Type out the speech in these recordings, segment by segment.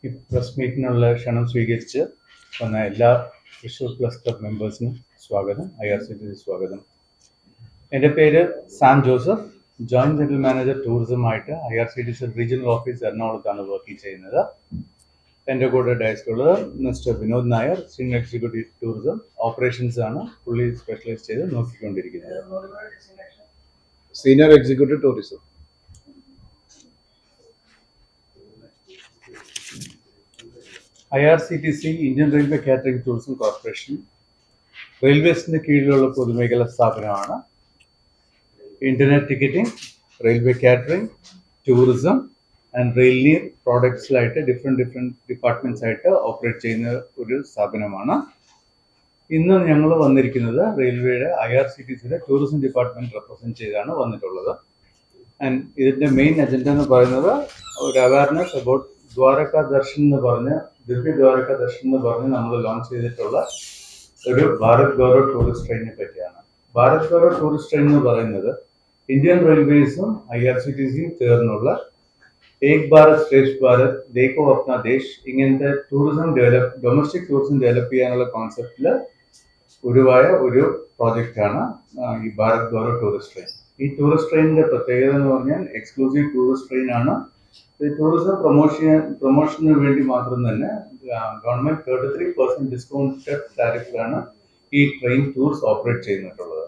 ഈ പ്രസ് മീറ്റിനുള്ള ക്ഷണം സ്വീകരിച്ച് വന്ന എല്ലാ തൃശ്ശൂർ പ്ലസ് ക്ലബ് മെമ്പേഴ്സിനും സ്വാഗതം. IRCTC സ്വാഗതം. എൻ്റെ പേര് Sam Joseph, joint general manager ടൂറിസമായിട്ട് IRCTC റീജിയണൽ ഓഫീസ് എറണാകുളത്താണ് വർക്ക് ചെയ്യുന്നത്. എൻ്റെ കൂടെ ഡയസിലുള്ളത് mister Vinod Nair, senior executive tourism operations ആണ്. പുള്ളി സ്പെഷ്യലൈസ് ചെയ്ത് നോക്കിക്കൊണ്ടിരിക്കുന്നത്. Senior executive tourism. IRCTC Indian railway catering tourism corporation റെയിൽവേസിന്റെ കീഴിലുള്ള പൊതുമേഖലാ സ്ഥാപനമാണ്. Internet ticketing, railway catering, tourism and rail Neer പ്രോഡക്ട്സിലായിട്ട് ഡിഫറെൻറ്റ് ഡിപ്പാർട്ട്മെന്റ്സ് ആയിട്ട് ഓപ്പറേറ്റ് ചെയ്യുന്ന ഒരു സ്ഥാപനമാണ്. ഇന്ന് ഞങ്ങൾ വന്നിരിക്കുന്നത് റെയിൽവേയുടെ IRCTCയുടെ ടൂറിസം ഡിപ്പാർട്ട്മെന്റ് റെപ്രസെന്റ് ചെയ്താണ് വന്നിട്ടുള്ളത്. ആൻഡ് ഇതിന്റെ മെയിൻ അജണ്ട എന്ന് പറയുന്നത് ഒരു അവയർനെസ് അബൌട്ട് ദ്വാരക ദർശൻ എന്ന് പറഞ്ഞ്, ദിവ്യ ദ്വാരക ദർശൻ എന്ന് പറഞ്ഞ് നമ്മൾ ലോഞ്ച് ചെയ്തിട്ടുള്ള ഒരു ഭാരത് ഗൗരവ് ടൂറിസ്റ്റ് ട്രെയിനിനെ പറ്റിയാണ്. ഭാരത് ഗൗരവ് ടൂറിസ്റ്റ് ട്രെയിൻ എന്ന് പറയുന്നത് ഇന്ത്യൻ റെയിൽവേസും IRCTCയും ചേർന്നുള്ള ഏക് ഭാരത് ശ്രേഷ്ഠ് ഭാരത് ദേഖോ അപ്നാ ദേശ് ഇങ്ങനത്തെ ഡൊമസ്റ്റിക് ടൂറിസം ഡെവലപ്പ് ചെയ്യാനുള്ള കോൺസെപ്റ്റിൽ ഉരുവായ ഒരു പ്രോജക്റ്റാണ് ഈ ഭാരത് ഗൗരവ് ടൂറിസ്റ്റ് ട്രെയിൻ. ഈ ടൂറിസ്റ്റ് ട്രെയിനിന്റെ പ്രത്യേകത എന്ന് പറഞ്ഞാൽ എക്സ്ക്ലൂസീവ് ടൂറിസ്റ്റ് ട്രെയിൻ ആണ്. ടൂറിസം പ്രൊമോഷന് വേണ്ടി മാത്രം തന്നെ ഗവൺമെന്റ് 33% ഡിസ്കൗണ്ടഡ് ടാരിഫിലാണ് ഈ ട്രെയിൻ ടൂർസ് ഓപ്പറേറ്റ് ചെയ്യുന്നിട്ടുള്ളത്.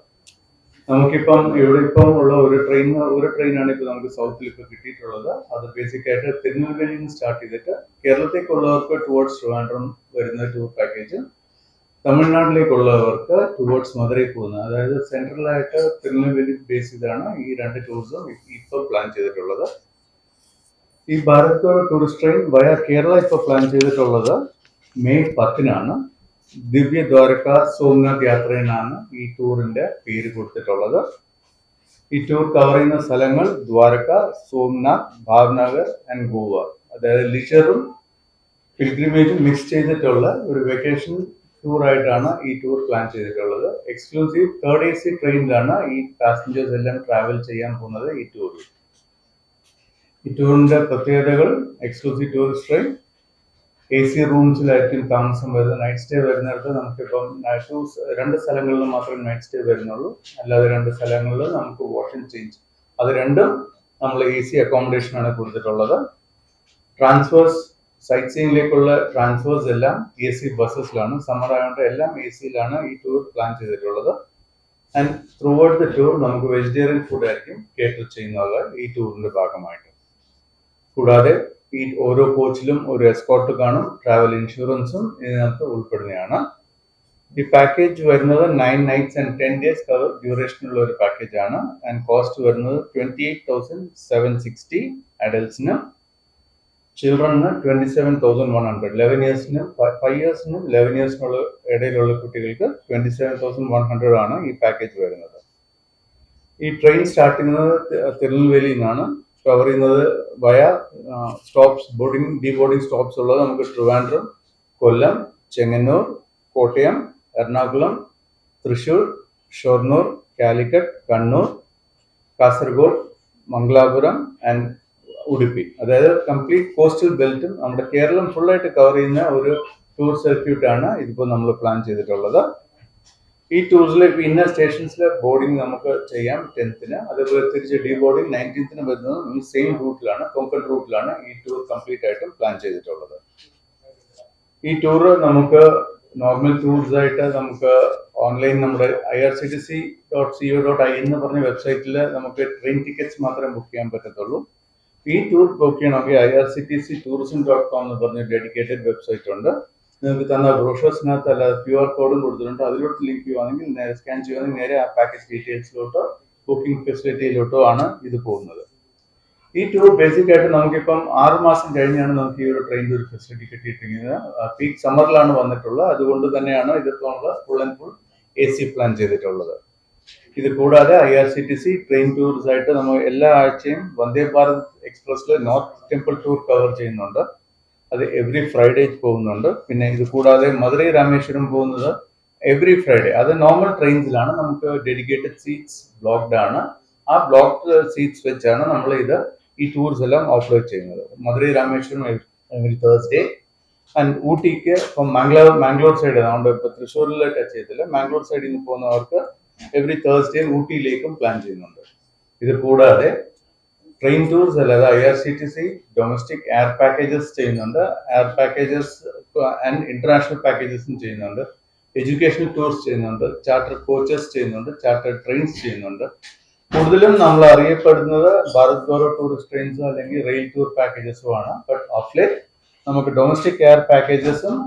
നമുക്കിപ്പം ഇവിടെ ഉള്ള ഒരു ട്രെയിനാണ് ഇപ്പോൾ നമുക്ക് സൗത്തിൽ ഇപ്പോൾ കിട്ടിയിട്ടുള്ളത്. അത് ബേസിക്കായിട്ട് തിരുനെൽവേലിയിൽ നിന്ന് സ്റ്റാർട്ട് ചെയ്തിട്ട് കേരളത്തേക്കുള്ളവർക്ക് ടുവേർഡ്സ് ട്രിവാൻഡ്രം വരുന്ന ടൂർ പാക്കേജ്, തമിഴ്നാട്ടിലേക്കുള്ളവർക്ക് ടുവേർഡ്സ് മധുരൈ പോകുന്നത്, അതായത് സെൻട്രലായിട്ട് തിരുനെൽവേലി ബേസ് ചെയ്താണ് ഈ രണ്ട് ടൂർസും ഇപ്പോൾ പ്ലാൻ ചെയ്തിട്ടുള്ളത്. ഈ ഭാരത് ഗൗരവ് ടൂറിസ്റ്റ് ട്രെയിൻ വയ കേരള ഇപ്പോൾ പ്ലാൻ ചെയ്തിട്ടുള്ളത് മെയ് 10-നാണ്. ദിവ്യ ദ്വാരക സോംനാഥ് യാത്ര എന്നാണ് ഈ ടൂറിന്റെ പേര് കൊടുത്തിട്ടുള്ളത്. ഈ ടൂർ കവർ ചെയ്യുന്ന സ്ഥലങ്ങൾ ദ്വാരക, സോംനാഥ്, ഭാവ്നഗർ ആൻഡ് ഗോവ. അതായത് ലിഷറും പിൽഗ്രിമേജും മിക്സ് ചെയ്തിട്ടുള്ള ഒരു വെക്കേഷൻ ടൂർ ആയിട്ടാണ് ഈ ടൂർ പ്ലാൻ ചെയ്തിട്ടുള്ളത്. എക്സ്ക്ലൂസീവ് 3rd AC ട്രെയിനിലാണ് ഈ പാസഞ്ചേഴ്സ് എല്ലാം ട്രാവൽ ചെയ്യാൻ പോകുന്നത് ഈ ടൂറിൽ. ഈ ടൂറിന്റെ പ്രത്യേകതകൾ: എക്സ്ക്ലൂസീവ് ടൂറിസ്റ്റ് ട്രെയിൻ, AC റൂംസിലായിരിക്കും താമസം വരുന്നത്. നൈറ്റ് സ്റ്റേ വരുന്നിടത്ത് നമുക്കിപ്പം 2 സ്ഥലങ്ങളിൽ മാത്രമേ നൈറ്റ് സ്റ്റേ വരുന്നുള്ളൂ. അല്ലാതെ 2 സ്ഥലങ്ങളിൽ നമുക്ക് വാഷ് ആൻഡ് ചേഞ്ച്, അത് രണ്ടും നമ്മൾ AC അക്കോമഡേഷൻ ആണ് കൊടുത്തിട്ടുള്ളത്. ട്രാൻസ്ഫേഴ്സ്, സൈറ്റ് സീയിങ്ങിലേക്കുള്ള ട്രാൻസ്ഫേഴ്സ് എല്ലാം AC ബസ്സസിലാണ്. സമ്മർ ആയതുകൊണ്ട് എല്ലാം ACയിലാണ് ഈ ടൂർ പ്ലാൻ ചെയ്തിട്ടുള്ളത്. And through out the tour നമുക്ക് വെജിറ്റേറിയൻ ഫുഡ് ആയിരിക്കും കേറ്റർ ചെയ്യുന്നത് ഈ ടൂറിന്റെ ഭാഗമായിട്ട്. കൂടാതെ ഈ ഓരോ കോച്ചിലും ഒരു എസ്കോർട്ട് കാണും. ട്രാവൽ ഇൻഷുറൻസും ഇതിനകത്ത് ഉൾപ്പെടുന്നതാണ്. ഈ പാക്കേജ് വരുന്നത് 9 nights and 10 days കവർ ഡ്യൂറേഷനുള്ള ഒരു പാക്കേജ് ആണ്. ആൻഡ് കോസ്റ്റ് വരുന്നത് 28,760 അഡൽട്സിന്, ചിൽഡ്രന് 27,100, 11 ഇയേഴ്സിനും 5 ഇയേഴ്സിനും 11 ഇയേഴ്സിനുള്ള ഇടയിലുള്ള കുട്ടികൾക്ക് 27,100 ആണ് ഈ പാക്കേജ് വരുന്നത്. ഈ ട്രെയിൻ സ്റ്റാർട്ട് ചെയ്യുന്നത് തിരുനെൽവേലിയിൽ നിന്നാണ്. കവർ ചെയ്യുന്നത് വയ സ്റ്റോപ്സ്, ഡീബോർഡിംഗ് സ്റ്റോപ്സ് ഉള്ളത് നമുക്ക് ട്രിവാൻഡ്രം, കൊല്ലം, ചെങ്ങന്നൂർ, കോട്ടയം, എറണാകുളം, തൃശ്ശൂർ, ഷൊർണൂർ, കാലിക്കറ്റ്, കണ്ണൂർ, കാസർഗോഡ്, മംഗലാപുരം ആൻഡ് ഉടുപ്പി. അതായത് കംപ്ലീറ്റ് കോസ്റ്റൽ ബെൽറ്റും നമ്മുടെ കേരളം ഫുള്ളായിട്ട് കവർ ചെയ്യുന്ന ഒരു ടൂർ സർക്യൂട്ട് ആണ് ഇതിപ്പോൾ നമ്മൾ പ്ലാൻ ചെയ്തിട്ടുള്ളത്. ഈ ടൂറിലെ ഇന്ന സ്റ്റേഷൻസിലെ ബോർഡിംഗ് നമുക്ക് ചെയ്യാം 10th-ന്. അതേപോലെ തിരിച്ച് ഡീബോർഡിംഗ് 19th-ന് വരുന്നത് ഈ സെയിം റൂട്ടിലാണ്, കൊങ്കൺ റൂട്ടിലാണ് ഈ ടൂർ കംപ്ലീറ്റ് ആയിട്ടും പ്ലാൻ ചെയ്തിട്ടുള്ളത്. ഈ ടൂർ നമുക്ക് നോർമൽ ടൂർസ് ആയിട്ട് നമുക്ക് ഓൺലൈൻ നമ്മുടെ irctc.co.in എന്ന് പറഞ്ഞ വെബ്സൈറ്റിൽ നമുക്ക് ട്രെയിൻ ടിക്കറ്റ്സ് മാത്രമേ ബുക്ക് ചെയ്യാൻ പറ്റത്തുള്ളൂ. ഈ ടൂർ ബുക്ക് ചെയ്യണമെങ്കിൽ irctctourism.com എന്ന് പറഞ്ഞ ഡെഡിക്കേറ്റഡ് വെബ്സൈറ്റ് ഉണ്ട്. നിങ്ങൾക്ക് തന്ന ബ്രോഷേഴ്സിനകത്ത് അല്ലാതെ QR കോഡും കൊടുത്തിട്ടുണ്ട്. അതിലോട്ട് ലിങ്ക് ചെയ്യുവാണെങ്കിൽ നേരെ സ്കാൻ ചെയ്യുവാണെങ്കിൽ നേരെ ആ പാക്കേജ് ഡീറ്റെയിൽസിലോട്ടോ ബുക്കിംഗ് ഫെസിലിറ്റിയിലോട്ടോ ആണ് ഇത് പോകുന്നത്. ഈ ടൂർ ബേസിക് ആയിട്ട് നമുക്കിപ്പം 6 മാസം കഴിഞ്ഞാണ് നമുക്ക് ഈ ഒരു ട്രെയിനിൻ്റെ ഒരു ഫെസിലിറ്റി കിട്ടിയിട്ടിരിക്കുന്നത്. പീക്ക് സമ്മറിലാണ് വന്നിട്ടുള്ളത്. അതുകൊണ്ട് തന്നെയാണ് ഇതിപ്പോൾ full and full AC plan ചെയ്തിട്ടുള്ളത്. ഇത് കൂടാതെ IRCTC ട്രെയിൻ ടൂർസ് ആയിട്ട് നമ്മൾ എല്ലാ ആഴ്ചയും വന്ദേ ഭാരത് എക്സ്പ്രസ്സിൽ നോർത്ത് ടെമ്പിൾ ടൂർ കവർ ചെയ്യുന്നുണ്ട്. അത് എവറി ഫ്രൈഡേ പോകുന്നുണ്ട്. പിന്നെ ഇത് കൂടാതെ മധുരൈ രാമേശ്വരം പോകുന്നത് എവറി ഫ്രൈഡേ. അത് നോർമൽ ട്രെയിൻസിലാണ്. നമുക്ക് ഡെഡിക്കേറ്റഡ് സീറ്റ്സ് ബ്ലോക്ക്ഡ് ആണ്. ആ ബ്ലോക്ക്ഡ് സീറ്റ്സ് വെച്ചാണ് നമ്മൾ ഈ ടൂർസ് എല്ലാം ഓപ്പറേറ്റ് ചെയ്യുന്നത്. Madurai Rameswaram every Thursday. And ഊട്ടിക്ക് ഇപ്പം മാംഗ്ലൂർ സൈഡ് അതുകൊണ്ട് ഇപ്പോൾ തൃശ്ശൂരിൽ ടച്ച് ചെയ്തില്ല, മാംഗ്ലൂർ സൈഡിൽ നിന്ന് പോകുന്നവർക്ക് എവറി തേഴ്സ്ഡേ ഊട്ടിയിലേക്കും പ്ലാൻ ചെയ്യുന്നുണ്ട്. ഇത് കൂടാതെ ട്രെയിൻ ടൂർസ് അല്ലാതെ IRCTC ഡൊമസ്റ്റിക് എയർ പാക്കേജസ് ചെയ്യുന്നുണ്ട്, എയർ പാക്കേജസ് ആൻഡ് ഇന്റർനാഷണൽ പാക്കേജസും ചെയ്യുന്നുണ്ട്, എഡ്യൂക്കേഷണൽ ടൂർസ് ചെയ്യുന്നുണ്ട്, ചാർട്ടർ കോച്ചസ് ചെയ്യുന്നുണ്ട്, ചാർട്ടർ ട്രെയിൻസ് ചെയ്യുന്നുണ്ട്. കൂടുതലും നമ്മൾ അറിയപ്പെടുന്നത് ഭാരത് ഗൗരവ് ടൂറിസ്റ്റ് ട്രെയിൻസോ അല്ലെങ്കിൽ റെയിൽ ടൂർ പാക്കേജസും ആണ്. ബട്ട് ഓഫ് ലേറ്റ് നമുക്ക് ഡൊമസ്റ്റിക് എയർ പാക്കേജസും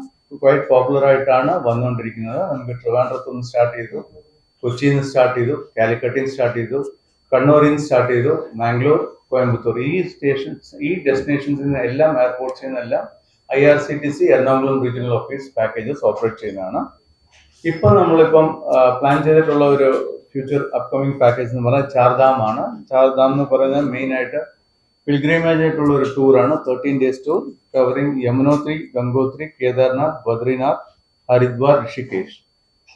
ക്വൈറ്റ് പോപ്പുലർ ആയിട്ടാണ് വന്നുകൊണ്ടിരിക്കുന്നത്. നമുക്ക് ട്രിവാൻഡ്രത്ത് നിന്ന് സ്റ്റാർട്ട് ചെയ്തു, കൊച്ചിയിൽ നിന്ന് സ്റ്റാർട്ട് ചെയ്തു, കാലിക്കറ്റിൽ നിന്ന് സ്റ്റാർട്ട് ചെയ്തു, കണ്ണൂരിൽ നിന്ന് സ്റ്റാർട്ട് ചെയ്തു, മാംഗ്ലൂർ, കോയമ്പത്തൂർ, ഈ ഡെസ്റ്റിനേഷൻസിൽ നിന്ന് എല്ലാം, എയർപോർട്ട്സിൽ നിന്നെല്ലാം IRCTC Ernakulam regional office packages operate ചെയ്യുന്നതാണ്. ഇപ്പം നമ്മളിപ്പം പ്ലാൻ ചെയ്തിട്ടുള്ള ഒരു ഫ്യൂച്ചർ അപ്കമിങ് പാക്കേജ് എന്ന് പറഞ്ഞാൽ ചാർധാം ആണ്. ചാർധാം എന്ന് പറയുന്നത് മെയിൻ ആയിട്ട് പിൽഗ്രിമേജ് ആയിട്ടുള്ള ഒരു ടൂറാണ്. 13 days tour covering Yamunotri, Gangotri, Kedarnath, Badrinath, Haridwar, Rishikesh.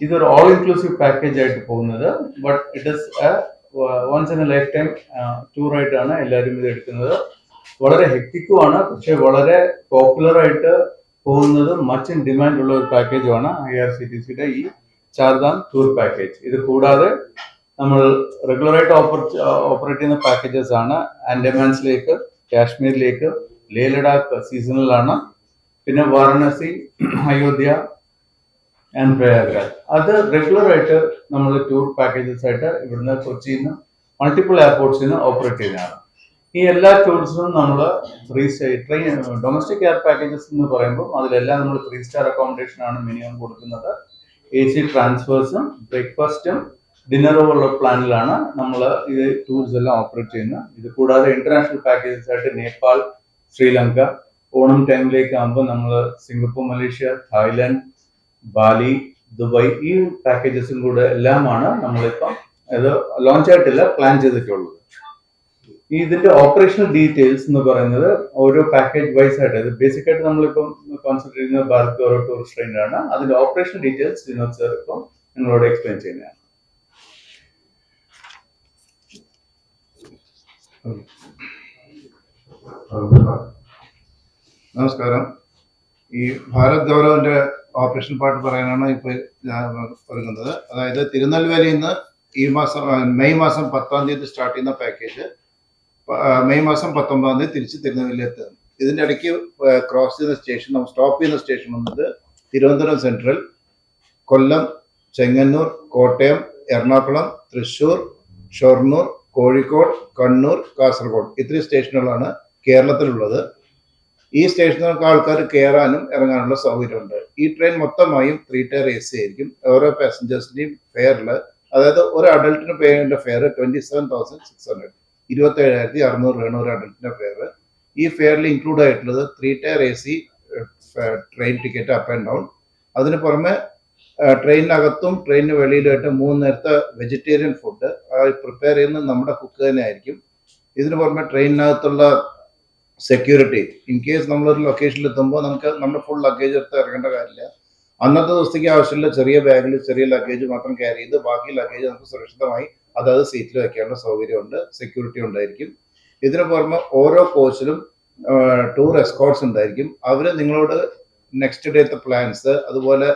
ഇതൊരു ഓൾ ഇൻക്ലൂസീവ് പാക്കേജ് ആയിട്ട് പോകുന്നത്. But it is once in a life time tour ആയിട്ടാണ് എല്ലാവരും ഇത് എടുക്കുന്നത്. വളരെ ഹെക്റ്റിക്കുമാണ്, പക്ഷെ വളരെ പോപ്പുലർ ആയിട്ട് പോകുന്നത്, മച്ച് ഇൻ ഡിമാൻഡ് ഉള്ള ഒരു പാക്കേജുമാണ് IRCTCയുടെ ഈ ചാർധാം ടൂർ പാക്കേജ്. ഇത് കൂടാതെ നമ്മൾ റെഗുലറായിട്ട് ഓപ്പറേറ്റ് ചെയ്യുന്ന പാക്കേജസ് ആണ് ആൻഡമാൻസിലേക്ക്, കാശ്മീരിലേക്ക്, ലേ ലഡാക്ക് സീസണിലാണ്, പിന്നെ വാരണാസി, അയോധ്യ ആൻഡ് പ്രയാഗ്രാജ്. അത് റെഗുലർ ആയിട്ട് നമ്മൾ ടൂർ പാക്കേജസ് ആയിട്ട് ഇവിടുന്ന് കൊച്ചിയിൽ നിന്ന് മൾട്ടിപ്പിൾ എയർപോർട്ട്സിൽ നിന്ന് ഓപ്പറേറ്റ് ചെയ്യുന്നതാണ്. ഈ എല്ലാ ടൂർസിനും നമ്മൾ ട്രെയിൻ ഡൊമസ്റ്റിക് എയർ പാക്കേജസ് എന്ന് പറയുമ്പോൾ അതിലെല്ലാം നമ്മൾ 3 star അക്കോമഡേഷൻ ആണ് മിനിമം കൊടുക്കുന്നത്. AC ട്രാൻസ്ഫേഴ്സും ബ്രേക്ക്ഫാസ്റ്റും ഡിന്നറും ഉള്ള പ്ലാനിലാണ് നമ്മൾ ഇത് ടൂർസ് എല്ലാം ഓപ്പറേറ്റ് ചെയ്യുന്നത്. ഇത് കൂടാതെ ഇന്റർനാഷണൽ പാക്കേജസ് ആയിട്ട് നേപ്പാൾ, ശ്രീലങ്ക, ഓണം ടൈമിലേക്ക് ആകുമ്പോൾ നമ്മൾ Singapore, Malaysia, Thailand, Bali, Dubai, ഈ പാക്കേജസും കൂടെ എല്ലാമാണ് നമ്മളിപ്പം ഇത് ലോഞ്ച് ആയിട്ടില്ല, പ്ലാൻ ചെയ്തിട്ടുള്ളത്. ഇതിന്റെ ഓപ്പറേഷണൽ ഡീറ്റെയിൽസ് എന്ന് പറയുന്നത് ഓരോ പാക്കേജ് വൈസ് ആയിട്ട്, അത് ബേസിക് ആയിട്ട് നമ്മളിപ്പം കോൺസെൻട്രേറ്റ് ചെയ്യുന്നത് ഭാരത് ഗൗരവ് ടൂറിസ്റ്റ് ട്രെയിൻ ആണ്. അതിന്റെ ഓപ്പറേഷണൽ ഡീറ്റെയിൽസ് വിനോദ് സാർ ഇപ്പം നിങ്ങളോട് എക്സ്പ്ലെയിൻ ചെയ്യുന്നതാണ്. നമസ്കാരം. ഈ ഭാരത് ഗൗരവിന്റെ ഓപ്പറേഷൻ പാർട്ട് പറയാനാണ് ഇപ്പോൾ ഞാൻ ഒരുങ്ങുന്നത്. അതായത് തിരുനെൽവേലിയിൽ നിന്ന് ഈ മാസം മെയ് മാസം 10-ാം തീയതി സ്റ്റാർട്ട് ചെയ്യുന്ന പാക്കേജ് മെയ് മാസം 19-ാം തീയതി തിരിച്ച് തിരുനെൽവേലി എത്തും. ഇതിൻ്റെ ഇടയ്ക്ക് ക്രോസ് ചെയ്യുന്ന സ്റ്റേഷൻ, നമ്മൾ സ്റ്റോപ്പ് ചെയ്യുന്ന സ്റ്റേഷൻ വന്നത് തിരുവനന്തപുരം സെൻട്രൽ, കൊല്ലം, ചെങ്ങന്നൂർ, കോട്ടയം, എറണാകുളം, തൃശ്ശൂർ, ഷൊർണൂർ, കോഴിക്കോട്, കണ്ണൂർ, കാസർഗോഡ്, ഇത്രയും സ്റ്റേഷനുകളാണ് കേരളത്തിലുള്ളത്. ഈ സ്റ്റേഷനുകൾക്ക് ആൾക്കാർ കയറാനും ഇറങ്ങാനുള്ള സൗകര്യമുണ്ട്. ഈ ട്രെയിൻ മൊത്തമായും 3 tier AC ആയിരിക്കും. ഓരോ പാസഞ്ചേഴ്സിൻ്റെയും ഫെയറിൽ, അതായത് ഒരു അഡൾട്ടിന് പേ ചെയ്യേണ്ട ഫെയർ 27,600, 27,600 രൂപയാണ് ഒരു അഡൾട്ടിൻ്റെ ഫെയർ. ഈ ഫെയറിൽ ഇൻക്ലൂഡ് ആയിട്ടുള്ളത് 3 tier AC train ticket up and down. അതിന് പുറമെ ട്രെയിനിനകത്തും ട്രെയിനിന് വെളിയിലായിട്ട് 3 നേരത്തെ വെജിറ്റേറിയൻ ഫുഡ് പ്രിപ്പയർ ചെയ്യുന്നത് നമ്മുടെ കുക്ക് തന്നെ ആയിരിക്കും. ഇതിന് പുറമെ ട്രെയിനിനകത്തുള്ള സെക്യൂരിറ്റി, ഇൻ കേസ് നമ്മളൊരു ലൊക്കേഷനിൽ എത്തുമ്പോൾ നമുക്ക് നമ്മുടെ ഫുൾ ലഗേജ് എടുത്ത് ഇറങ്ങേണ്ട കാര്യമില്ല. അന്നത്തെ ദിവസത്തേക്ക് ആവശ്യമില്ല ചെറിയ ബാഗിൽ ചെറിയ ലഗേജ് മാത്രം ക്യാരി ചെയ്ത് ബാക്കി ലഗേജ് നമുക്ക് സുരക്ഷിതമായി അതായത് സീറ്റിൽ വയ്ക്കാനുള്ള സൗകര്യമുണ്ട്, സെക്യൂരിറ്റി ഉണ്ടായിരിക്കും. ഇതിന് പുറമെ ഓരോ കോച്ചിലും ടൂർ എസ്കോർട്സ് ഉണ്ടായിരിക്കും. അവർ നിങ്ങളോട് നെക്സ്റ്റ് ഡേത്തെ പ്ലാൻസ്, അതുപോലെ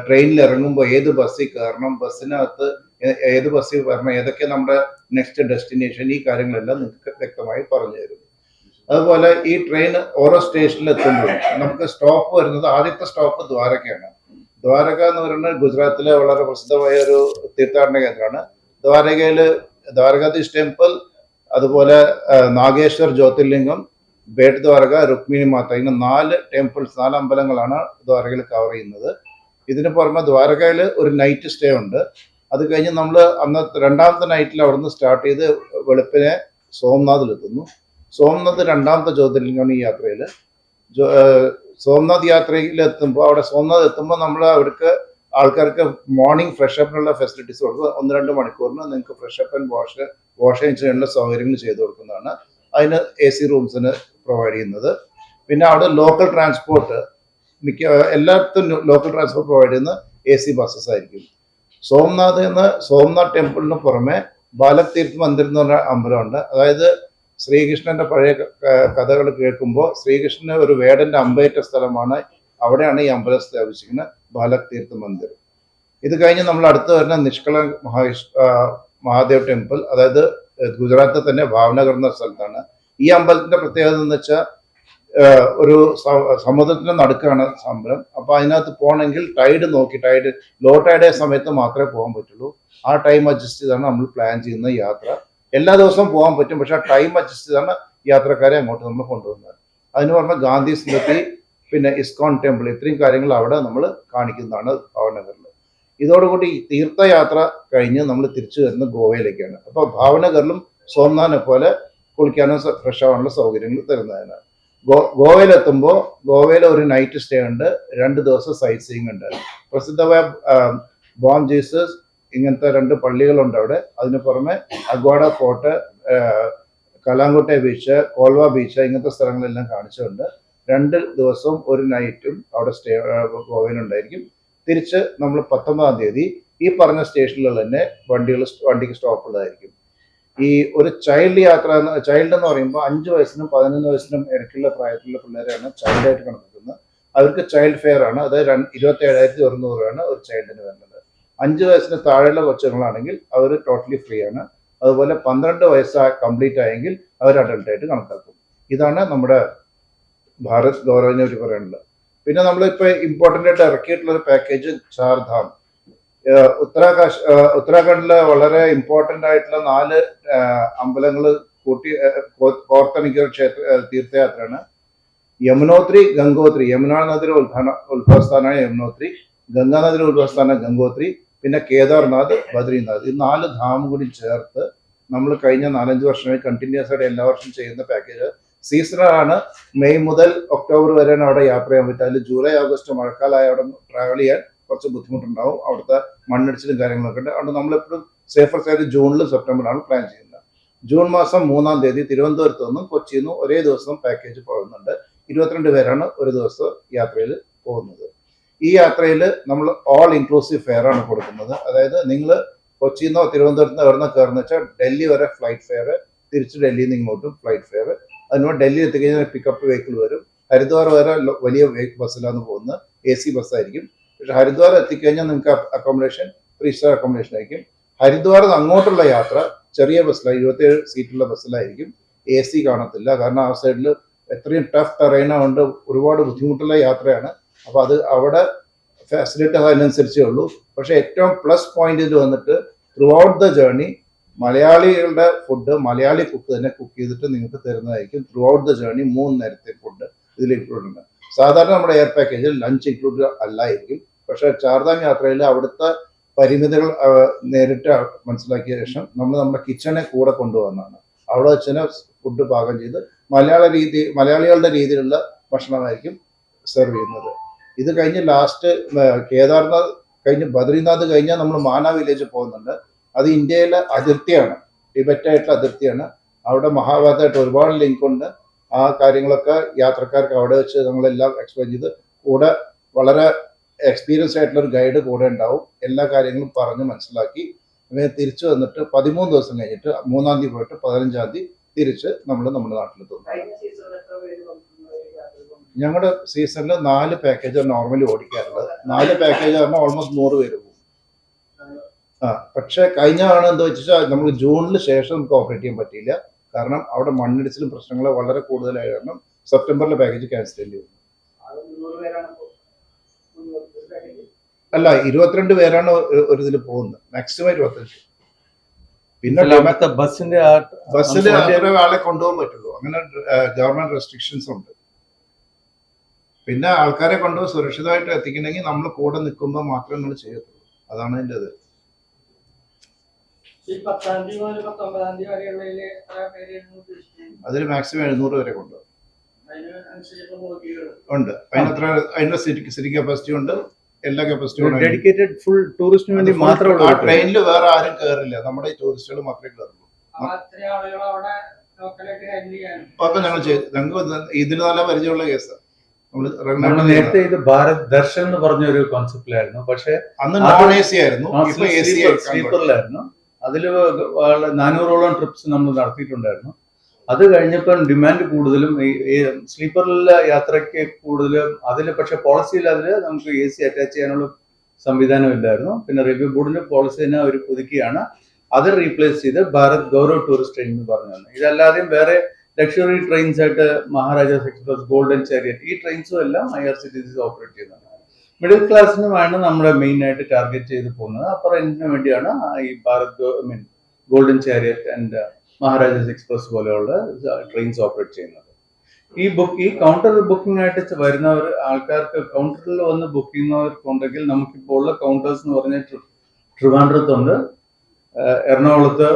ട്രെയിനിൽ ഇറങ്ങുമ്പോൾ ഏത് ബസ്സിൽ കയറണം, ബസ്സിനകത്ത് ഏത് ബസ്സിൽ വരണം, ഏതൊക്കെ നമ്മുടെ നെക്സ്റ്റ് ഡെസ്റ്റിനേഷൻ, ഈ കാര്യങ്ങളെല്ലാം നിങ്ങൾക്ക് വ്യക്തമായി പറഞ്ഞു തരും. അതുപോലെ ഈ ട്രെയിൻ ഓരോ സ്റ്റേഷനിൽ എത്തുമ്പോഴും നമുക്ക് സ്റ്റോപ്പ് വരുന്നത്, ആദ്യത്തെ സ്റ്റോപ്പ് ദ്വാരകയാണ്. ദ്വാരക എന്ന് പറയുന്നത് ഗുജറാത്തിലെ വളരെ പ്രസിദ്ധമായ ഒരു തീർത്ഥാടന കേന്ദ്രമാണ്. ദ്വാരകാധീഷ് ടെമ്പിൾ, അതുപോലെ നാഗേശ്വർ ജ്യോതിർലിംഗം, ബേട്ട് ദ്വാരക, രുക്മിണി മാത, ഇങ്ങനെ 4 ടെമ്പിൾസ്, 4 അമ്പലങ്ങളാണ് ദ്വാരകയിൽ കവർ ചെയ്യുന്നത്. ഇതിന് പുറമെ ദ്വാരകയിൽ ഒരു നൈറ്റ് സ്റ്റേ ഉണ്ട്. അത് കഴിഞ്ഞ് നമ്മൾ അന്ന് 2ാമത്തെ നൈറ്റിൽ അവിടുന്ന് സ്റ്റാർട്ട് ചെയ്ത് വെളുപ്പിനെ സോംനാഥിലെത്തുന്നു. സോംനാഥ് 2ാമത്തെ ജ്യോതിർലിംഗമാണ് ഈ യാത്രയിൽ. സോംനാഥ് യാത്രയിൽ എത്തുമ്പോൾ സോംനാഥ് എത്തുമ്പോൾ നമ്മൾ അവർക്ക് ആൾക്കാർക്ക് മോർണിംഗ് ഫ്രഷപ്പിനുള്ള ഫെസിലിറ്റീസ് കൊടുക്കും. 1-2 മണിക്കൂറിന് നിങ്ങൾക്ക് ഫ്രഷപ്പ് ആൻഡ് വാഷ് ചെയ്യാനുള്ള സൗകര്യങ്ങൾ ചെയ്തു കൊടുക്കുന്നതാണ്. അതിന് AC റൂംസിന് പ്രൊവൈഡ് ചെയ്യുന്നത്. പിന്നെ അവിടെ ലോക്കൽ ട്രാൻസ്പോർട്ട്, എല്ലായിടത്തും ലോക്കൽ ട്രാൻസ്പോർട്ട് പ്രൊവൈഡ് ചെയ്യുന്ന AC ബസ്സസ് ആയിരിക്കും. സോംനാഥ് ടെമ്പിളിന് പുറമെ ബാലക് തീർത്ഥ് മന്ദിർ എന്ന് പറഞ്ഞ അമ്പലമുണ്ട്. അതായത് ശ്രീകൃഷ്ണന്റെ പഴയ കഥകൾ കേൾക്കുമ്പോൾ ശ്രീകൃഷ്ണന് ഒരു വേടന്റെ അമ്പേറ്റ സ്ഥലമാണ്, അവിടെയാണ് ഈ അമ്പലം സ്ഥാപിച്ചിരിക്കുന്നത്, ബാലക് തീർത്ഥ മന്ദിർ. ഇത് കഴിഞ്ഞ് നമ്മൾ അടുത്ത് വരുന്ന നിഷ്കളങ്ക് മഹാദേവ് ടെമ്പിൾ, അതായത് ഗുജറാത്തിൽ തന്നെ ഭാവനഗർ എന്ന സ്ഥലത്താണ്. ഈ അമ്പലത്തിന്റെ പ്രത്യേകത എന്ന് വെച്ചാൽ ഒരു സമുദ്രത്തിന്റെ നടുക്കാണ് അമ്പലം. അപ്പൊ അതിനകത്ത് പോകണമെങ്കിൽ ടൈഡ് നോക്കി, ലോ ടൈഡ് സമയത്ത് മാത്രമേ പോകാൻ പറ്റുള്ളൂ. ആ ടൈം അഡ്ജസ്റ്റ് ചെയ്താണ് നമ്മൾ പ്ലാൻ ചെയ്യുന്ന യാത്ര. എല്ലാ ദിവസവും പോകാൻ പറ്റും, പക്ഷെ ആ ടൈം അഡ്ജസ്റ്റ് ചെയ്താണ് യാത്രക്കാരെ അങ്ങോട്ട് നമ്മൾ കൊണ്ടുവന്നത്. അതിന് പറഞ്ഞാൽ ഗാന്ധി സ്മൃതി, പിന്നെ ഇസ്കോൺ ടെമ്പിൾ, ഇത്രയും കാര്യങ്ങൾ അവിടെ നമ്മൾ കാണിക്കുന്നതാണ് ഭാവനഗറിൽ. ഇതോടുകൂടി തീർത്ഥയാത്ര കഴിഞ്ഞ് നമ്മൾ തിരിച്ചു വരുന്നത് ഗോവയിലേക്കാണ്. അപ്പോൾ ഭാവനഗറിലും സോംനാഥിനെ പോലെ കുളിക്കാനും ഫ്രഷ് ആവാനുള്ള സൗകര്യങ്ങൾ തരുന്നതിന്. ഗോവയിലെത്തുമ്പോൾ ഗോവയിൽ ഒരു നൈറ്റ് സ്റ്റേ ഉണ്ട്, 2 ദിവസം സൈറ്റ് സീയിങ് ഉണ്ട്. പ്രസിദ്ധമായ ബോം ജീസസ് ഇങ്ങനത്തെ 2 പള്ളികളുണ്ട് അവിടെ. അതിന് പുറമെ അഗ്വാഡ ഫോർട്ട്, കലാങ്കുട്ടെ ബീച്ച്, കോൽവ ബീച്ച്, ഇങ്ങനത്തെ സ്ഥലങ്ങളെല്ലാം കാണിച്ചുകൊണ്ട് 2 ദിവസവും ഒരു നൈറ്റും അവിടെ സ്റ്റേ ഗോവയിലുണ്ടായിരിക്കും. തിരിച്ച് നമ്മൾ 19-ാം തീയതി ഈ പറഞ്ഞ സ്റ്റേഷനിൽ തന്നെ വണ്ടിക്ക് സ്റ്റോപ്പ് ഉള്ളതായിരിക്കും. ഈ ഒരു ചൈൽഡ് എന്ന് പറയുമ്പോൾ 5 വയസ്സിനും 11 വയസ്സിനും ഇടയ്ക്കുള്ള പ്രായത്തിലുള്ള പിള്ളേരെയാണ് ചൈൽഡായിട്ട് കണക്കാക്കുന്നത്. അവർക്ക് ചൈൽഡ് ഫെയർ ആണ്, അതായത് 27,100 രൂപയാണ് ഒരു ചൈൽഡിന് വരുന്നത്. 5 വയസ്സിന് താഴെയുള്ള കൊച്ചുങ്ങളാണെങ്കിൽ അവർ ടോട്ടലി ഫ്രീ ആണ്. അതുപോലെ 12 വയസ്സ് കംപ്ലീറ്റ് ആയെങ്കിൽ അവർ അഡൾട്ടായിട്ട് കണക്കാക്കും. ഇതാണ് നമ്മുടെ ഭാരത് ഗൗരവിനെ പറ്റി പറയാനുള്ളത്. പിന്നെ നമ്മളിപ്പോൾ ഇമ്പോർട്ടൻ്റ് ആയിട്ട് ഇറക്കിയിട്ടുള്ള ഒരു പാക്കേജ് ചാർധാം. ഉത്തരാഖണ്ഡിലെ വളരെ ഇമ്പോർട്ടൻ്റ് ആയിട്ടുള്ള 4 അമ്പലങ്ങൾ കോർത്തിണക്കിയ തീർത്ഥയാത്രയാണ്. യമുനോത്രി, ഗംഗോത്രി, യമുനാ നദിയുടെ ഉത്ഭവസ്ഥാനമായ യമുനോത്രി, ഗംഗാ നദിയുടെ ഉത്ഭവസ്ഥാനം ഗംഗോത്രി, പിന്നെ കേദാർനാഥ്, ബദ്രിനാഥ്. ഈ 4 ധാം കൂടി ചേർത്ത് നമ്മൾ കഴിഞ്ഞ 4-5 വർഷമായി കണ്ടിന്യൂസ് ആയിട്ട് എല്ലാ വർഷവും ചെയ്യുന്ന പാക്കേജ്. സീസണാണ്, മെയ് മുതൽ ഒക്ടോബർ വരെയാണ് അവിടെ യാത്ര ചെയ്യാൻ പറ്റുക. അതിൽ ജൂലൈ ഓഗസ്റ്റ് മഴക്കാലമായ അവിടെ ട്രാവൽ ചെയ്യാൻ കുറച്ച് ബുദ്ധിമുട്ടുണ്ടാവും, അവിടുത്തെ മണ്ണിടിച്ചിലും കാര്യങ്ങളൊക്കെ ഉണ്ട്. അതുകൊണ്ട് നമ്മളെപ്പോഴും സേഫർ സൈഡ് ജൂണിലും സെപ്റ്റംബറിലാണ് പ്ലാൻ ചെയ്യുന്നത്. ജൂൺ മാസം 3-ാം തീയതി തിരുവനന്തപുരത്ത് നിന്നും കൊച്ചിയിൽ നിന്നും ഒരേ ദിവസം പാക്കേജ് പോകുന്നുണ്ട്. 22 പേരാണ് ഒരു ദിവസം യാത്രയിൽ പോകുന്നത്. ഈ യാത്രയിൽ നമ്മൾ ഓൾ ഇൻക്ലൂസീവ് ഫെയർ ആണ് കൊടുക്കുന്നത്. അതായത് നിങ്ങൾ കൊച്ചിയിൽ നിന്നോ തിരുവനന്തപുരത്ത് നിന്ന് എവിടെ കയറുന്ന വെച്ചാൽ ഡൽഹി വരെ ഫ്ലൈറ്റ് ഫെയർ, തിരിച്ച് ഡൽഹിയിൽ നിന്ന് ഇങ്ങോട്ടും ഫ്ലൈറ്റ് ഫെയർ. അതിനോട് ഡൽഹി എത്തിക്കഴിഞ്ഞാൽ പിക്കപ്പ് വെഹിക്കിൾ വരും. ഹരിദ്വാർ വരെ വലിയ ബസ്സിലാണ് പോകുന്നത്, AC ബസ്സായിരിക്കും. പക്ഷെ ഹരിദ്വാർ എത്തിക്കഴിഞ്ഞാൽ നിങ്ങൾക്ക് അക്കോമഡേഷൻ 3 സ്റ്റാർ അക്കോമഡേഷൻ ആയിരിക്കും. ഹരിദ്വാർ അങ്ങോട്ടുള്ള യാത്ര ചെറിയ ബസ്സിലാണ്, 27 സീറ്റുള്ള ബസ്സിലായിരിക്കും. AC കാണത്തില്ല, കാരണം ആ സൈഡിൽ എത്രയും ടഫ് ടെറൈനുണ്ട്, ഒരുപാട് ബുദ്ധിമുട്ടുള്ള യാത്രയാണ്. അപ്പോൾ അത് അവിടെ ഫെസിലിറ്റി അതിനനുസരിച്ചേ ഉള്ളൂ. പക്ഷെ ഏറ്റവും പ്ലസ് പോയിന്റ് ഇത് വന്നിട്ട് ത്രൂ ഔട്ട് ദ ജേർണി മലയാളികളുടെ ഫുഡ് മലയാളി കുക്ക് തന്നെ കുക്ക് ചെയ്തിട്ട് നിങ്ങൾക്ക് തരുന്നതായിരിക്കും. ത്രൂ ഔട്ട് ദ ജേർണി 3 നേരത്തെ ഫുഡ് ഇതിൽ ഇൻക്ലൂഡ് ഉണ്ട്. സാധാരണ നമ്മുടെ എയർ പാക്കേജിൽ ലഞ്ച് ഇൻക്ലൂഡ് അല്ലായിരിക്കും. പക്ഷേ ചാർധാം യാത്രയിൽ അവിടുത്തെ പരിമിതികൾ നേരിട്ട് മനസ്സിലാക്കിയ ശേഷം നമ്മൾ നമ്മുടെ കിച്ചണെ കൂടെ കൊണ്ടുവന്നാണ്. അവിടെ വെച്ച് തന്നെ ഫുഡ് പാകം ചെയ്ത് മലയാളികളുടെ രീതിയിലുള്ള ഭക്ഷണമായിരിക്കും സെർവ് ചെയ്യുന്നത്. ഇത് കഴിഞ്ഞ് ലാസ്റ്റ് കേദാർനാഥ് കഴിഞ്ഞ് ബദ്രിനാഥ് കഴിഞ്ഞാൽ നമ്മൾ മാന വില്ലേജ് പോകുന്നുണ്ട്. അത് ഇന്ത്യയിലെ അതിർത്തിയാണ്, ടിബറ്റായിട്ടുള്ള അതിർത്തിയാണ്. അവിടെ മഹാഭാരതമായിട്ട് ഒരുപാട് ലിങ്ക് ഉണ്ട്. ആ കാര്യങ്ങളൊക്കെ യാത്രക്കാർക്ക് അവിടെ വെച്ച് നമ്മളെല്ലാം എക്സ്പ്ലെയിൻ ചെയ്ത്, കൂടെ വളരെ എക്സ്പീരിയൻസ് ആയിട്ടുള്ള ഒരു ഗൈഡ് കൂടെ ഉണ്ടാവും. എല്ലാ കാര്യങ്ങളും പറഞ്ഞ് മനസ്സിലാക്കി അങ്ങനെ തിരിച്ചു വന്നിട്ട് 13 ദിവസം കഴിഞ്ഞിട്ട് 3-ാം തീയതി പോയിട്ട് 15-ാം തീയതി തിരിച്ച് നമ്മൾ നമ്മുടെ നാട്ടിലെത്തുന്നു. ഞങ്ങളുടെ സീസണിൽ 4 പാക്കേജാണ് നോർമലി ഓടിക്കാറുള്ളത്. 4 പാക്കേജ് പറഞ്ഞാൽ ഓൾമോസ്റ്റ് 100 പേര് പോകും. പക്ഷെ കഴിഞ്ഞാണ് എന്താ വെച്ചാൽ നമുക്ക് ജൂണിന് ശേഷം നമുക്ക് ഓപ്പറേറ്റ് ചെയ്യാൻ പറ്റിയില്ല. കാരണം അവിടെ മണ്ണിടിച്ചിലും പ്രശ്നങ്ങൾ വളരെ കൂടുതലായ കാരണം സെപ്റ്റംബറിലെ പാക്കേജ് ക്യാൻസൽ ചെയ്യേണ്ടി വന്നു. അല്ല, 22 പേരാണ് ഒരു ഇതിൽ പോകുന്നത്, മാക്സിമം 25. പിന്നെ ബസ്സിൽ അത്ര ആളെ കൊണ്ടുപോകാൻ പറ്റുള്ളൂ. അങ്ങനെ ഗവൺമെന്റ് റെസ്ട്രിക്ഷൻസ് ഉണ്ട്. പിന്നെ ആൾക്കാരെ കൊണ്ടുപോയി സുരക്ഷിതമായിട്ട് എത്തിക്കണമെങ്കിൽ നമ്മൾ കൂടെ നിൽക്കുമ്പോൾ മാത്രമേ നമ്മൾ ചെയ്യത്തുള്ളൂ. അതാണ് അതിൻ്റെ ഇത്. അതിൽ മാക്സിമം 700 വരെ കൊണ്ടുപോകും ഉണ്ട്. അതിന്റെ സിറ്റി കപ്പാസിറ്റി ഉണ്ട്, എല്ലാ കപ്പാസിറ്റിയും ഡെഡിക്കേറ്റഡ് ഫുൾ ടൂറിസ്റ്റിന് വേണ്ടി മാത്രം. ആ ട്രെയിനിൽ വേറെ ആരും കയറില്ല, നമ്മുടെ ഈ ടൂറിസ്റ്റുകൾ മാത്രമേ കയറുള്ളൂ. അപ്പൊ ഞങ്ങൾക്ക് ഇതിന് നല്ല പരിചയമുള്ള കേസാണ്. നേരത്തെ ഇത് ഭാരത് ദർശൻ എന്ന് പറഞ്ഞ ഒരു കോൺസെപ്റ്റിലായിരുന്നു, പക്ഷെ അന്ന് നോൺ AC ആയിരുന്നു, സ്ലീപ്പറിലായിരുന്നു. അതിൽ 400ഓളം ട്രിപ്സ് നമ്മൾ നടത്തിയിട്ടുണ്ടായിരുന്നു. അത് കഴിഞ്ഞപ്പോൾ ഡിമാൻഡ് കൂടുതലും ഈ സ്ലീപ്പറിലെ യാത്രയ്ക്ക് കൂടുതലും അതിൽ പക്ഷെ പോളിസിയിൽ അതിൽ നമുക്ക് AC അറ്റാച്ച് ചെയ്യാനുള്ള സംവിധാനം ഇല്ലായിരുന്നു. പിന്നെ റെയിൽവേ ബോർഡിന്റെ പോളിസി തന്നെ അവർ പുതുക്കിയാണ് അത് റീപ്ലേസ് ചെയ്ത് ഭാരത് ഗൗരവ് ടൂറിസ്റ്റ് ട്രെയിൻ എന്ന് പറഞ്ഞു തന്നെ. ഇതല്ലാതെയും വേറെ ലക്ഷറി ട്രെയിൻസ് ആയിട്ട് മഹാരാജാസ് എക്സ്പ്രസ്, ഗോൾഡൻ ചാരിയറ്റ്, ഈ ട്രെയിൻസും എല്ലാം IRCTC ഓപ്പറേറ്റ് ചെയ്യുന്നുണ്ട്. മിഡിൽ ക്ലാസ്സിനുമാണ് നമ്മുടെ മെയിൻ ആയിട്ട് ടാർഗറ്റ് ചെയ്ത് പോകുന്നത്. അപ്പർ എൻഡിന് വേണ്ടിയാണ് ഈ Golden Chariot and Maharajas Express പോലെയുള്ള ട്രെയിൻസ് ഓപ്പറേറ്റ് ചെയ്യുന്നത്. ഈ കൗണ്ടർ ബുക്കിംഗ് ആയിട്ട് വരുന്നവർ ആൾക്കാർക്ക് കൗണ്ടറിൽ വന്ന് ബുക്ക് ചെയ്യുന്നവർക്കുണ്ടെങ്കിൽ നമുക്കിപ്പോൾ ഉള്ള കൗണ്ടേഴ്സ് എന്ന് പറഞ്ഞാൽ ട്രിവാൻഡ്രത്തുണ്ട്, എറണാകുളത്ത്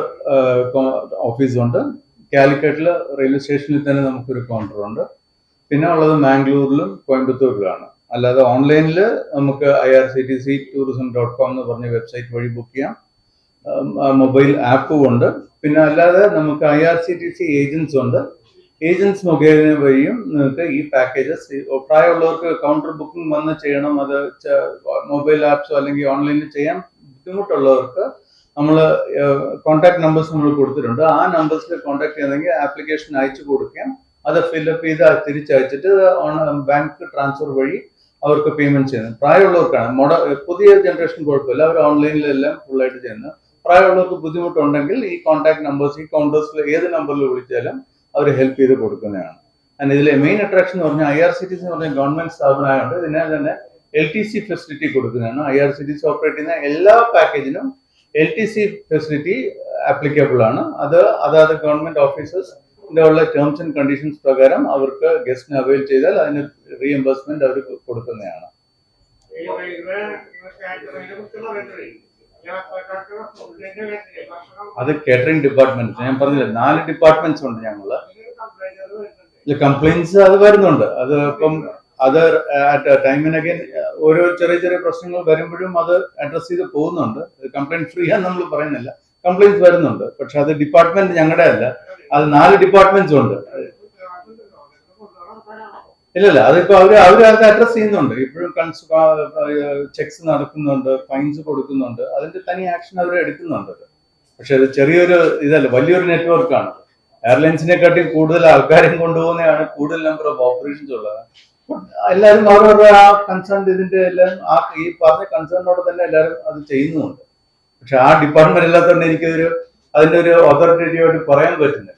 ഓഫീസുണ്ട്, കാലിക്കറ്റിൽ റെയിൽവേ സ്റ്റേഷനിൽ തന്നെ നമുക്കൊരു കൗണ്ടറുണ്ട്, പിന്നെ ഉള്ളത് മാംഗ്ലൂരിലും കോയമ്പത്തൂരിലാണ്. അല്ലാതെ ഓൺലൈനിൽ നമുക്ക് irctctourism.com എന്ന് പറഞ്ഞ വെബ്സൈറ്റ് വഴി ബുക്ക് ചെയ്യാം. മൊബൈൽ ആപ്പും ഉണ്ട്. പിന്നെ അല്ലാതെ നമുക്ക് IRCTC ഏജൻസ് ഉണ്ട്. ഏജൻസ് മുഖേന വഴിയും നിങ്ങൾക്ക് ഈ പാക്കേജസ് പ്രായമുള്ളവർക്ക് കൗണ്ടർ ബുക്കിംഗ് വന്ന് ചെയ്യണം, അത് മൊബൈൽ ആപ്സോ അല്ലെങ്കിൽ ഓൺലൈനിൽ ചെയ്യാൻ ബുദ്ധിമുട്ടുള്ളവർക്ക് നമ്മൾ കോൺടാക്ട് നമ്പേഴ്സ് നമ്മൾ കൊടുത്തിട്ടുണ്ട്. ആ നമ്പേഴ്സിൽ കോൺടാക്ട് ചെയ്യണമെങ്കിൽ ആപ്ലിക്കേഷൻ അയച്ചു കൊടുക്കാം. അത് ഫില്ലപ്പ് ചെയ്ത് തിരിച്ചയച്ചിട്ട് ബാങ്ക് ട്രാൻസ്ഫർ വഴി അവർക്ക് പേയ്മെന്റ് ചെയ്യുന്നത്. പ്രായമുള്ളവർക്കാണ്, പുതിയ ജനറേഷൻ കുഴപ്പമില്ല, അവർ ഓൺലൈനിലെല്ലാം ഫുള്ളായിട്ട് ചെയ്യുന്നത്. പ്രായമുള്ളവർക്ക് ബുദ്ധിമുട്ടുണ്ടെങ്കിൽ ഈ കോൺടാക്ട് നമ്പേഴ്സ്, ഈ കൗണ്ടേഴ്സിൽ ഏത് നമ്പറിൽ വിളിച്ചാലും അവർ ഹെൽപ്പ് ചെയ്ത് കൊടുക്കുന്നതാണ്. ആൻഡ് ഇതിലെ മെയിൻ അട്രാക്ഷൻ എന്ന് പറഞ്ഞാൽ IRCTC എന്ന് പറഞ്ഞാൽ ഗവൺമെന്റ് സ്ഥാപനമായതുകൊണ്ട് ഇതിനെ തന്നെ LTC ഫെസിലിറ്റി കൊടുക്കുന്നതാണ്. IRCTC ഓപ്പറേറ്റ് ചെയ്യുന്ന എല്ലാ പാക്കേജിനും LTC ഫെസിലിറ്റി ആപ്ലിക്കബിൾ ആണ്. അതായത് ഗവൺമെന്റ് ഓഫീസേഴ്സ് ഉള്ള ടേംസ് ആൻഡ് കണ്ടീഷൻസ് പ്രകാരം അവർക്ക് ഗസ്റ്റിന് അവൈൽ ചെയ്താൽ അതിന് റീഎംബേഴ്സ്മെന്റ് അവർക്ക് കൊടുക്കുന്നതാണ്. അത് കേറ്ററിംഗ് ഡിപ്പാർട്ട്മെന്റ്, ഞാൻ പറഞ്ഞില്ല 4 ഡിപ്പാർട്ട്മെന്റ്സ് ഉണ്ട് ഞങ്ങള്. കംപ്ലൈന്റ്സ് അത് വരുന്നുണ്ട്. അത് ഇപ്പം അത് ടൈമിനൊക്കെ ഓരോ ചെറിയ പ്രശ്നങ്ങൾ വരുമ്പോഴും അത് അഡ്രസ് ചെയ്ത് പോകുന്നുണ്ട്. കംപ്ലൈന്റ് ഫ്രീ ആണെന്ന് നമ്മൾ പറയുന്നില്ല, കംപ്ലൈന്റ്സ് വരുന്നുണ്ട്. പക്ഷെ അത് ഡിപ്പാർട്ട്മെന്റ് ഞങ്ങളുടെ അല്ല, അത് 4 ഡിപ്പാർട്ട്മെന്റ്സ് ഉണ്ട്. ഇല്ലല്ല, അതിപ്പോ അവര് അത് അഡ്രസ് ചെയ്യുന്നുണ്ട്. ഇപ്പോഴും ചെക്സ് നടക്കുന്നുണ്ട്, ഫൈൻസ് കൊടുക്കുന്നുണ്ട്, അതിന്റെ തനി ആക്ഷൻ അവർ എടുക്കുന്നുണ്ട്. പക്ഷെ അത് ചെറിയൊരു ഇതല്ല, വലിയൊരു നെറ്റ്വർക്കാണ്. എയർലൈൻസിനെക്കാട്ടി കൂടുതൽ ആൾക്കാരെയും കൊണ്ടുപോകുന്നതാണ് കൂടുതൽ നമ്പർ ഓഫ് ഓപ്പറേഷൻസ് ഉള്ളത്. എല്ലാവരും അവരവരുടെ ആ കൺസേൺ ഇതിന്റെ എല്ലാം ഈ പറഞ്ഞ കൺസേണിനോട് തന്നെ എല്ലാവരും അത് ചെയ്യുന്നുണ്ട്. പക്ഷെ ആ ഡിപ്പാർട്ട്മെന്റ് ഇല്ലാത്തതുകൊണ്ട് അതിന്റെ ഒരു അതോറിറ്റേറ്റീവായിട്ട് പറയാൻ പറ്റുന്നില്ല.